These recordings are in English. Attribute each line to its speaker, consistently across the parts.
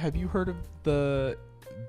Speaker 1: Have you heard of the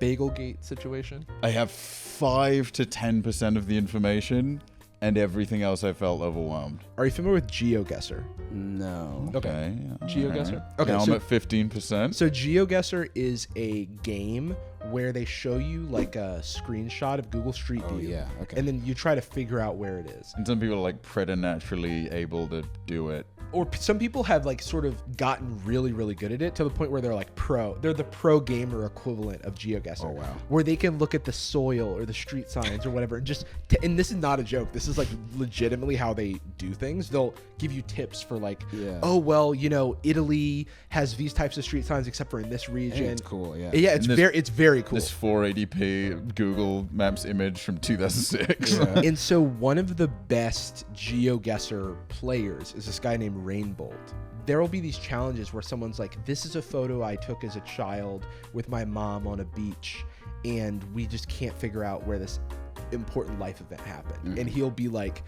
Speaker 1: Bagelgate situation?
Speaker 2: I have 5 to 10% of the information, and everything else I felt overwhelmed.
Speaker 1: Are you familiar with GeoGuessr?
Speaker 3: No.
Speaker 1: Okay.
Speaker 2: All
Speaker 1: GeoGuessr?
Speaker 2: right.
Speaker 1: Okay,
Speaker 2: Now
Speaker 1: so-
Speaker 2: I'm at 15%.
Speaker 1: So GeoGuessr is a game where they show you like a screenshot of Google Street View.
Speaker 3: Oh, yeah. Okay.
Speaker 1: And then you try to figure out where it is.
Speaker 2: And some people are like preternaturally able to do it.
Speaker 1: Or some people have like sort of gotten really, really good at it to the point where they're like pro. They're the pro gamer equivalent of GeoGuessr.
Speaker 3: Oh, wow.
Speaker 1: Where they can look at the soil or the street signs or whatever and just, and this is not a joke. This is like legitimately how they do things. They'll give you tips for like, oh, well, you know, Italy has these types of street signs except for in this region.
Speaker 3: It's cool, yeah.
Speaker 1: Yeah, it's very cool.
Speaker 2: This 480p Google Maps image from 2006.
Speaker 3: Yeah.
Speaker 1: And so one of the best GeoGuessr players is this guy named Rainbolt. There will be these challenges where someone's like, this is a photo I took as a child with my mom on a beach, and we just can't figure out where this important life event happened. And he'll be like,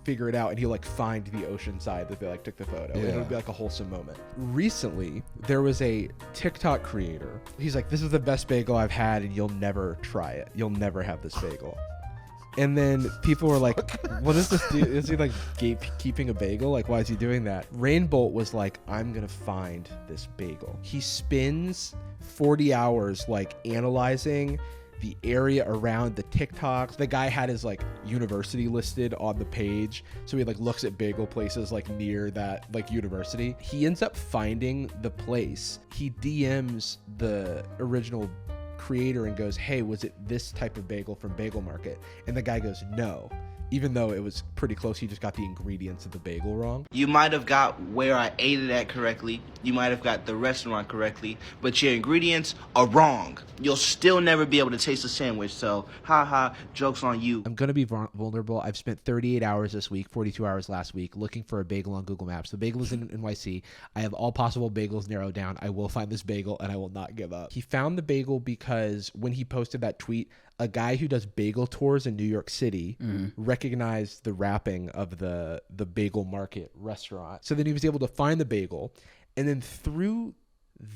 Speaker 1: figure it out, and he'll like find the ocean side that they like took the photo. And it'll be like a wholesome moment. Recently, there was a TikTok creator. He's like, this is the best bagel I've had, and you'll never try it. You'll never have this bagel. And then people were like, what is this dude? Is he like gatekeeping a bagel? Like, why is he doing that? Rainbolt was like, I'm going to find this bagel. He spends 40 hours like analyzing the area around the TikToks. The guy had his like university listed on the page. So he like looks at bagel places like near that like university. He ends up finding the place. He DMs the original creator and goes, hey, was it this type of bagel from Bagel Market? And the guy goes, no. Even though it was pretty close, he just got the ingredients of the bagel wrong.
Speaker 4: You might have got where I ate it at correctly. You might have got the restaurant correctly, but your ingredients are wrong. You'll still never be able to taste the sandwich, so haha, joke's on you.
Speaker 1: I'm going to be vulnerable. I've spent 38 hours this week, 42 hours last week, looking for a bagel on Google Maps. The bagel is in NYC. I have all possible bagels narrowed down. I will find this bagel, and I will not give up. He found the bagel because when he posted that tweet, a guy who does bagel tours in New York City recognized the wrapping of the Bagel Market restaurant. So then he was able to find the bagel, and then through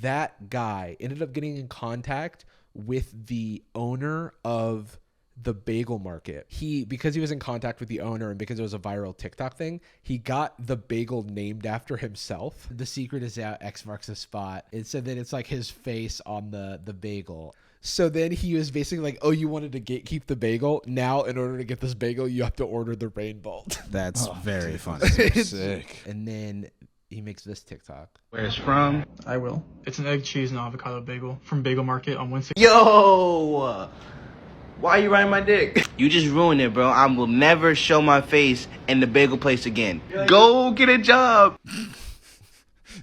Speaker 1: that guy ended up getting in contact with the owner of the Bagel Market. Because he was in contact with the owner and because it was a viral TikTok thing, he got the bagel named after himself. The secret is out, X marks the spot. And so then it's like his face on the bagel. So then he was basically like, oh, you wanted to gatekeep the bagel? Now, in order to get this bagel, you have to order the Rainbolt.
Speaker 3: That's very funny.
Speaker 2: Sick.
Speaker 1: And then he makes this TikTok.
Speaker 4: Where it's from?
Speaker 5: I will. It's an egg, cheese, and avocado bagel from Bagel Market on Wednesday.
Speaker 4: Yo! Why are you riding my dick? You just ruined it, bro. I will never show my face in the bagel place again. Go get a job.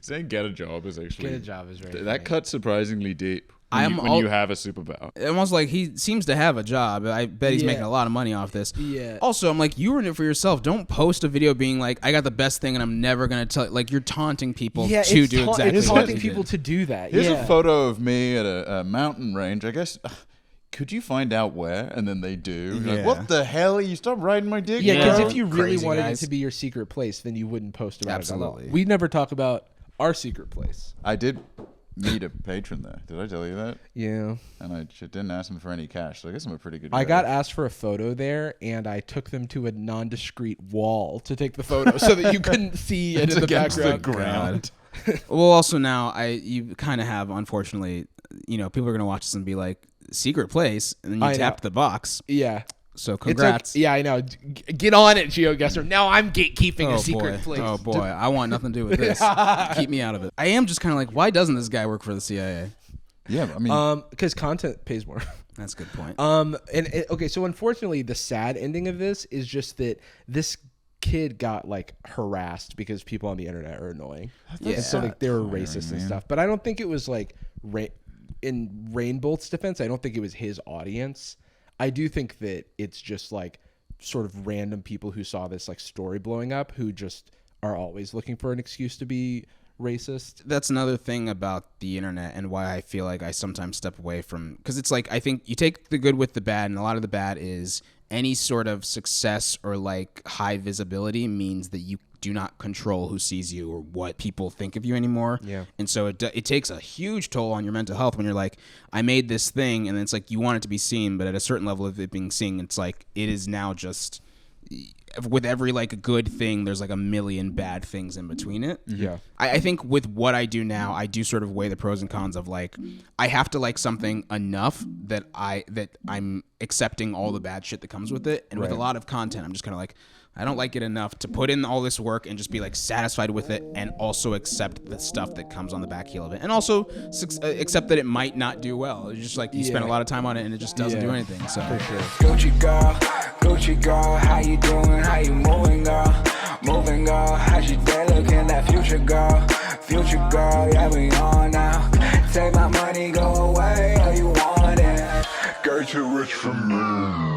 Speaker 2: Saying get a job is actually...
Speaker 1: Get a job is very funny.
Speaker 2: That cuts surprisingly deep.
Speaker 3: I'm
Speaker 2: When you have a superpower.
Speaker 3: Almost like he seems to have a job. I bet he's
Speaker 1: Yeah.
Speaker 3: making a lot of money off this.
Speaker 1: Yeah.
Speaker 3: Also, I'm like, you earned it for yourself. Don't post a video being like, I got the best thing and I'm never going to tell. Like, you're taunting people to do exactly
Speaker 1: it's
Speaker 3: what
Speaker 1: taunting
Speaker 3: you
Speaker 1: people
Speaker 3: did.
Speaker 1: to do that.
Speaker 2: Here's
Speaker 1: yeah.
Speaker 2: a photo of me at a mountain range. I guess... could you find out where? And then they do. You're like,
Speaker 3: Yeah.
Speaker 2: what the hell? You stop riding my dick?
Speaker 1: Yeah, because
Speaker 2: bro?
Speaker 1: if you really
Speaker 3: Crazy
Speaker 1: wanted
Speaker 3: guys.
Speaker 1: it to be your secret place, then you wouldn't post about it
Speaker 3: Absolutely.
Speaker 1: at all. We never talk about our secret place.
Speaker 2: I did meet a patron there. Did I tell you that?
Speaker 1: Yeah.
Speaker 2: And I didn't ask him for any cash, so I guess I'm a pretty good guy.
Speaker 1: I got asked for a photo there, and I took them to a non-discreet wall to take the photo so that you couldn't see it
Speaker 2: It's
Speaker 1: in the
Speaker 2: against
Speaker 1: background.
Speaker 2: the ground.
Speaker 3: Well, also now, you kind of have, unfortunately, people are going to watch this and be like, secret place, and then
Speaker 1: I
Speaker 3: you
Speaker 1: know.
Speaker 3: tapped the box.
Speaker 1: Yeah.
Speaker 3: So
Speaker 1: It's
Speaker 3: congrats.
Speaker 1: yeah, I know. Get on it, GeoGuessr. Now I'm gatekeeping
Speaker 3: Oh
Speaker 1: a secret
Speaker 3: boy.
Speaker 1: place.
Speaker 3: Oh boy, I want nothing to do with this. Keep me out of it. I am just kind of like, why doesn't this guy work for the CIA?
Speaker 2: Yeah, I mean...
Speaker 1: Because content pays more.
Speaker 3: That's a good point.
Speaker 1: Okay, so unfortunately, the sad ending of this is just that this kid got like harassed because people on the internet are annoying.
Speaker 3: Yeah.
Speaker 1: And so like they were
Speaker 2: tiring,
Speaker 1: racist and
Speaker 2: man.
Speaker 1: stuff. But I don't think it was like in Rainbolt's defense, I don't think it was his audience. I do think that it's just like sort of random people who saw this like story blowing up who just are always looking for an excuse to be racist.
Speaker 3: That's another thing about the internet and why I feel like I sometimes step away from, because it's like, I think you take the good with the bad, and a lot of the bad is any sort of success or like high visibility means that you do not control who sees you or what people think of you anymore.
Speaker 1: Yeah.
Speaker 3: And so it takes a huge toll on your mental health when you're like, I made this thing, and it's like you want it to be seen, but at a certain level of it being seen, it's like it is now just, with every like good thing, there's like a million bad things in between it.
Speaker 1: Yeah.
Speaker 3: I think with what I do now, I do sort of weigh the pros and cons of like, I have to like something enough that I'm accepting all the bad shit that comes with it. And with a lot of content, I'm just kind of like, I don't like it enough to put in all this work and just be like satisfied with it, and also accept the stuff that comes on the back heel of it, and also accept that it might not do well. It's just like you spend a lot of time on it and it just doesn't do anything. So
Speaker 6: Gucci girl, how you doing? How you moving, girl? Moving, girl. How's your day looking? That future girl, yeah, we on now. Take my money, go away, all you want it.
Speaker 7: Girl, too rich for me.